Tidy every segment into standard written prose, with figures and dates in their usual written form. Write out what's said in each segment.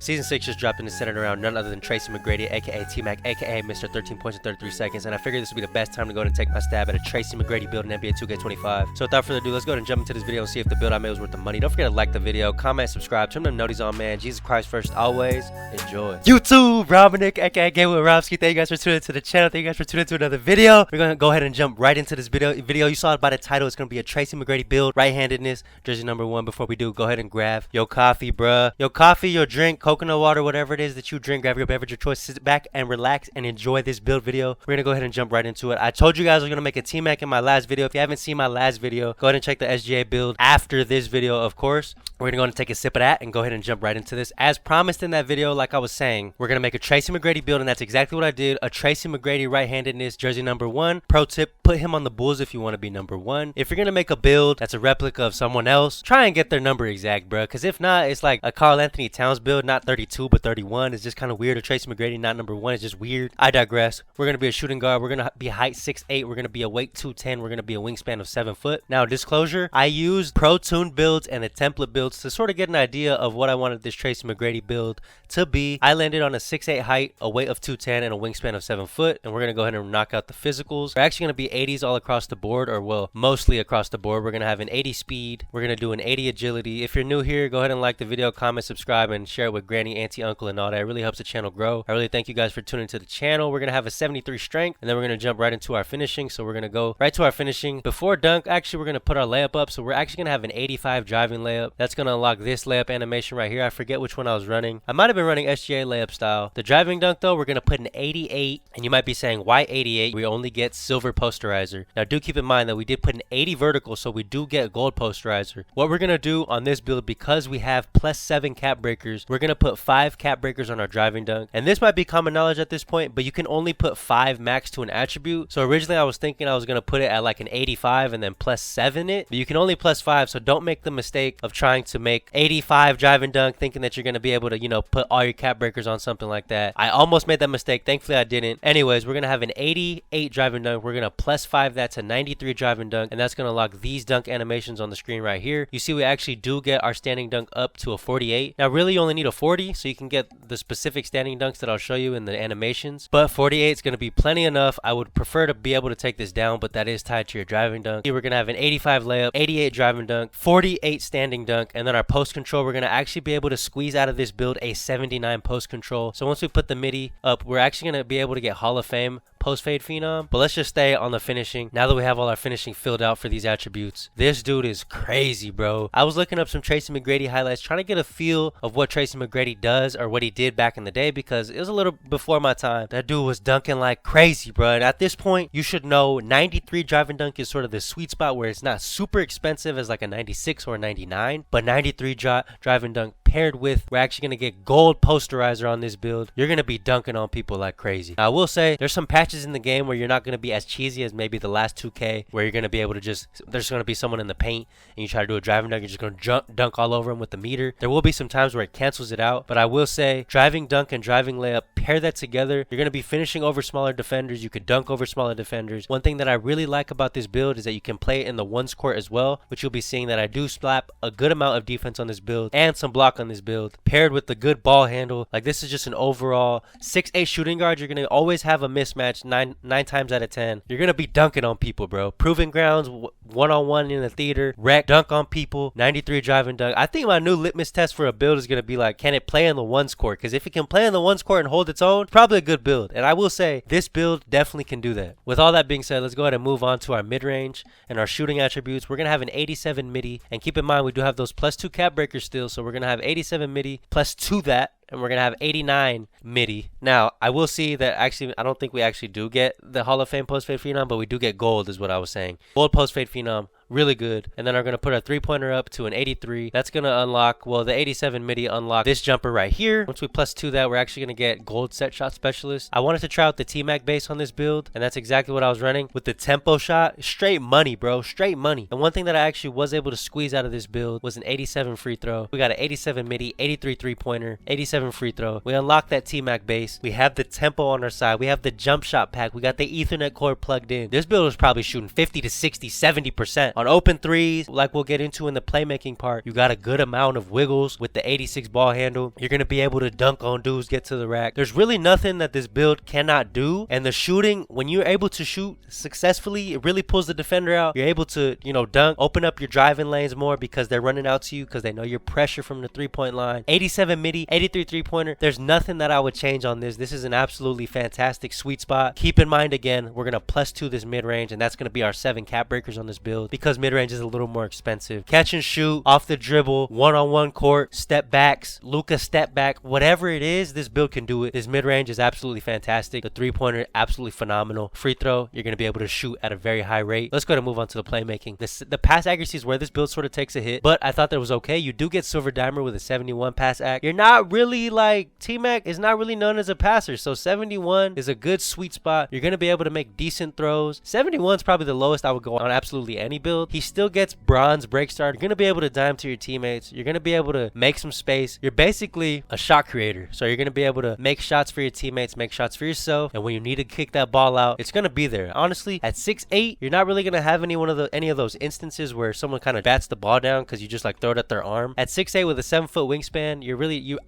Season 6 just dropped and is centered around none other than Tracy Mcgrady, aka T-Mac, aka Mr. 13 points in 33 seconds, and I figured this would be the best time to go ahead and take my stab at a Tracy Mcgrady build in NBA 2K25. So without further ado, let's go ahead and jump into this video and see if the build I made was worth the money. Don't forget to like the video, comment, subscribe, turn them noties on, man. Jesus Christ first, always. Enjoy. YouTube, Robinick, aka Game with Robski. Thank you guys for tuning into the channel. Thank you guys for tuning into another video. We're gonna go ahead and jump right into this video. You saw it by the title. It's gonna be a Tracy Mcgrady build, right-handedness, jersey number 1. Before we do, go ahead and grab your coffee, bruh. Your coffee, your drink, coconut water, whatever it is that you drink. Grab your beverage of choice, sit back and relax and enjoy this build video. We're gonna go ahead and jump right into it. I told you guys I was gonna make a T-Mac in my last video. If you haven't seen my last video, go ahead and check the SGA build after this video, of course. We're gonna go and take a sip of that and go ahead and jump right into this. As promised in that video, like I was saying, we're gonna make a Tracy Mcgrady build, and that's exactly what I did. A Tracy Mcgrady right-handedness jersey number 1. Pro tip, put him on the Bulls if you want to be number 1. If you're gonna make a build that's a replica of someone else, try and get their number exact, bro, because if not, it's like a Karl Anthony Towns build, not 32 but 31. It's just kind of weird. A Tracy Mcgrady not number 1 is just weird. I digress. We're gonna be a shooting guard. We're gonna be height 6'8". We're gonna be a weight 210. We're gonna be a wingspan of 7 foot. Now, disclosure, I used pro tuned builds and the template builds to sort of get an idea of what I wanted this Tracy Mcgrady build to be. I landed on a 6'8" height, a weight of 210, and a wingspan of 7 foot. And we're gonna go ahead and knock out the physicals. We're actually gonna be 80s all across the board, or well, mostly across the board. We're gonna have an 80 speed. We're gonna do an 80 agility. If you're new here, go ahead and like the video, comment, subscribe, and share it with granny, auntie, uncle, and all that. It really helps the channel grow. I really thank you guys for tuning into the channel. We're gonna have a 73 strength, and then we're gonna jump right into our finishing. So we're gonna go right to our finishing. Before dunk, actually, we're gonna put our layup up. So we're actually gonna have an 85 driving layup. That's gonna unlock this layup animation right here. I forget which one I was running. I might have been running SGA layup style. The driving dunk though, we're gonna put an 88, and you might be saying, why 88? We only get silver posterizer. Now do keep in mind that we did put an 80 vertical, so we do get gold posterizer. What we're gonna do on this build, because we have +7 cap breakers, we're gonna put 5 cap breakers on our driving dunk. And this might be common knowledge at this point, but you can only put 5 max to an attribute. So originally I was thinking I was gonna put it at like an 85 and then +7 it, but you can only +5. So don't make the mistake of trying to make 85 driving dunk thinking that you're gonna be able to, you know, put all your cap breakers on something like that. I almost made that mistake. Thankfully I didn't. Anyways, we're gonna have an 88 driving dunk. We're gonna +5 that to 93 driving dunk, and that's gonna unlock these dunk animations on the screen right here. You see we actually do get our standing dunk up to a 48. Now really you only need a 40, so you can get the specific standing dunks that I'll show you in the animations, but 48 is gonna be plenty enough. I would prefer to be able to take this down, but that is tied to your driving dunk. Here we're gonna have an 85 layup, 88 driving dunk, 48 standing dunk, and then our post control, we're gonna actually be able to squeeze out of this build a 79 post control. So once we put the midi up, we're actually gonna be able to get Hall of Fame post fade phenom. But let's just stay on the finishing. Now that we have all our finishing filled out for these attributes, this dude is crazy, bro. I was looking up some Tracy Mcgrady highlights, trying to get a feel of what Tracy Mcgrady does or what he did back in the day, because it was a little before my time. That dude was dunking like crazy, bro. And at this point, you should know 93 driving dunk is sort of the sweet spot where it's not super expensive as like a 96 or a 99, but 93 driving dunk paired with, we're actually going to get gold posterizer on this build. You're going to be dunking on people like crazy. Now, I will say there's some patches in the game where you're not going to be as cheesy as maybe the last 2K, where you're going to be able to just, there's going to be someone in the paint and you try to do a driving dunk, you're just going to dunk all over them with the meter. There will be some times where it cancels it out, but I will say driving dunk and driving layup, pair that together, you're going to be finishing over smaller defenders. You could dunk over smaller defenders. One thing that I really like about this build is that you can play it in the ones court as well, which you'll be seeing that I do slap a good amount of defense on this build and some block on this build, paired with the good ball handle. Like, this is just an overall 6'8" shooting guard. You're going to always have a mismatch 9 times out of 10. You're going to be dunking on people, bro. Proving grounds, one-on-one in the theater, wreck, dunk on people, 93 driving dunk. I think my new litmus test for a build is going to be like, can it play in the ones court? Because if it can play in the ones court and hold its own, probably a good build. And I will say this build definitely can do that. With all that being said, let's go ahead and move on to our mid-range and our shooting attributes. We're going to have an 87 midi, and keep in mind we do have those +2 cap breakers still, so we're going to have 87 midi +2 that, and we're going to have 89 midi. Now, I will see that actually, I don't think we actually do get the Hall of Fame post-fade phenom, but we do get gold is what I was saying. Gold post-fade phenom, really good. And then I'm going to put our three-pointer up to an 83. That's going to unlock, well, the 87 midi unlock this jumper right here. Once we +2 that, we're actually going to get gold set shot specialist. I wanted to try out the T-Mac base on this build, and that's exactly what I was running with the tempo shot. Straight money, bro. Straight money. And one thing that I actually was able to squeeze out of this build was an 87 free throw. We got an 87 midi, 83 three-pointer, 87 free throw. We unlocked that T-Mac base. We have the tempo on our side. We have the jump shot pack. We got the Ethernet cord plugged in. This build was probably shooting 50 to 60, 70% On open threes, like we'll get into in the playmaking part, you got a good amount of wiggles with the 86 ball handle. You're going to be able to dunk on dudes, get to the rack. There's really nothing that this build cannot do. And the shooting, when you're able to shoot successfully, it really pulls the defender out. You're able to, dunk, open up your driving lanes more because they're running out to you because they know your pressure from the three-point line. 87 midi, 83 three-pointer. There's nothing that I would change on this. This is an absolutely fantastic sweet spot. Keep in mind, again, we're going to +2 this mid-range, and that's going to be our 7 cap breakers on this build because mid-range is a little more expensive. Catch and shoot, off the dribble, one-on-one court, step backs, Luka step back, whatever it is, this build can do it. This mid-range is absolutely fantastic. The three-pointer, absolutely phenomenal. Free throw, you're going to be able to shoot at a very high rate. Let's go ahead and move on to the playmaking. The pass accuracy is where this build sort of takes a hit, but I thought that was okay. You do get Silver Dimer with a 71 pass act. You're not really like, T-Mac is not really known as a passer, so 71 is a good sweet spot. You're going to be able to make decent throws. 71 is probably the lowest I would go on absolutely any build. He still gets bronze break start. You're going to be able to dime to your teammates. You're going to be able to make some space. You're basically a shot creator, so you're going to be able to make shots for your teammates, make shots for yourself, and when you need to kick that ball out, it's going to be there. Honestly, at 6'8", you're not really going to have any of those instances where someone kind of bats the ball down because you just like throw it at their arm. At 6'8" with a 7-foot wingspan,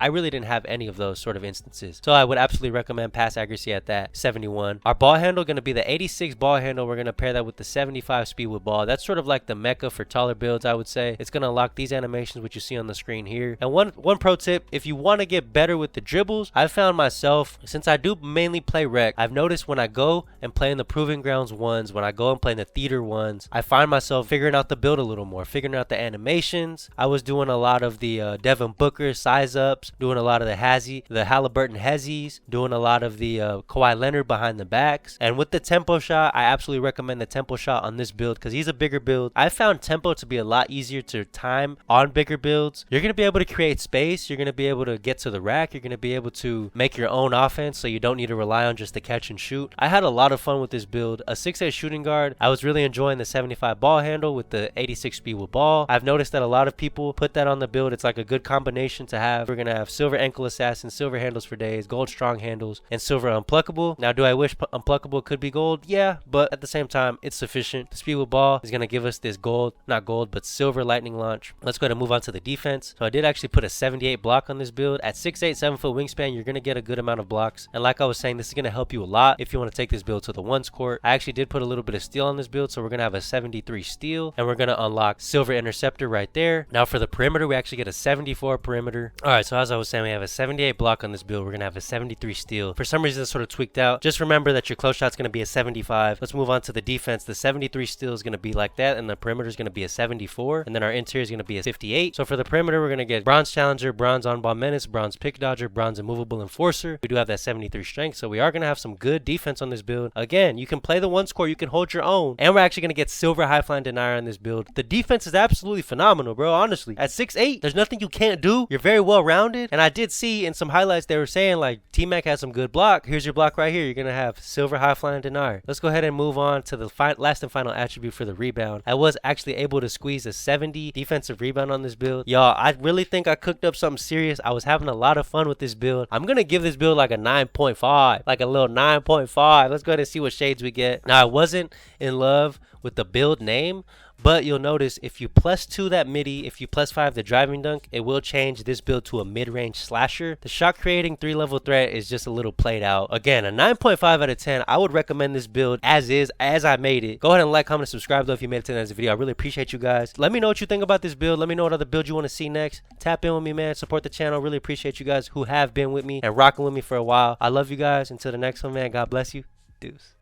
I really didn't have any of those sort of instances. So I would absolutely recommend pass accuracy at that 71. Our ball handle going to be the 86 ball handle. We're going to pair that with the 75 speed with ball. That's sort of like the mecca for taller builds, I would say. It's going to unlock these animations, which you see on the screen here. And one pro tip, if you want to get better with the dribbles, I've found myself, since I do mainly play rec, I've noticed when I go and play in the Proving Grounds ones, when I go and play in the theater ones, I find myself figuring out the build a little more, figuring out the animations. I was doing a lot of the Devin Booker size ups, doing a lot of the Halliburton Hezzies, doing a lot of the Kawhi Leonard behind the backs. And with the tempo shot, I absolutely recommend the tempo shot on this build because he's a bigger build. I found tempo to be a lot easier to time on bigger builds. You're going to be able to create space. You're going to be able to get to the rack. You're going to be able to make your own offense, so you don't need to rely on just the catch and shoot. I had a lot of fun with this build. A 6'8 shooting guard. I was really enjoying the 75 ball handle with the 86 speed with ball. I've noticed that a lot of people put that on the build. It's like a good combination to have. We're going to have silver ankle assassin, silver handles for days, gold strong handles, and silver unpluckable. Now, do I wish unpluckable could be gold? Yeah, but at the same time, it's sufficient. The speed with ball is going to give us this but silver lightning launch. Let's go ahead and move on to the defense. So I did actually put a 78 block on this build. At 6'8", 7-foot wingspan, you're going to get a good amount of blocks. And like I was saying, this is going to help you a lot if you want to take this build to the ones court. I actually did put a little bit of steel on this build, so we're going to have a 73 steel, and we're going to unlock silver interceptor right there. Now for the perimeter, we actually get a 74 perimeter. All right, so as I was saying, we have a 78 block on this build. We're going to have a 73 steel. For some reason, it's sort of tweaked out. Just remember that your close shot's going to be a 75. Let's move on to the defense. The 73 steel is going to be like that, and the perimeter is going to be a 74, and then our interior is going to be a 58. So for the perimeter, we're going to get bronze challenger, bronze on-ball menace, bronze pick dodger, bronze immovable enforcer. We do have that 73 strength, so we are going to have some good defense on this build. Again, you can play the one score, you can hold your own, and we're actually going to get silver high flying denier on this build. The defense is absolutely phenomenal, bro. Honestly, at 6'8", there's nothing you can't do. You're very well rounded, and I did see in some highlights they were saying like T-Mac has some good block. Here's your block right here. You're going to have silver high flying denier. Let's go ahead and move on to the last and final attribute for the rebound. I was actually able to squeeze a 70 defensive rebound on this build. Y'all, I really think I cooked up something serious. I was having a lot of fun with this build. I'm going to give this build like a 9.5, like a little 9.5. Let's go ahead and see what shades we get. Now, I wasn't in love with the build name, but you'll notice if you +2 that midi, if you +5 the driving dunk, it will change this build to a mid-range slasher. The shot creating 3-level threat is just a little played out. Again, a 9.5 out of 10. I would recommend this build as is, as I made it. Go ahead and like, comment, and subscribe though if you made it to the end of the video. I really appreciate you guys. Let me know what you think about this build. Let me know what other build you want to see next. Tap in with me, man. Support the channel. Really appreciate you guys who have been with me and rocking with me for a while. I love you guys. Until the next one, man. God bless you. Deuce.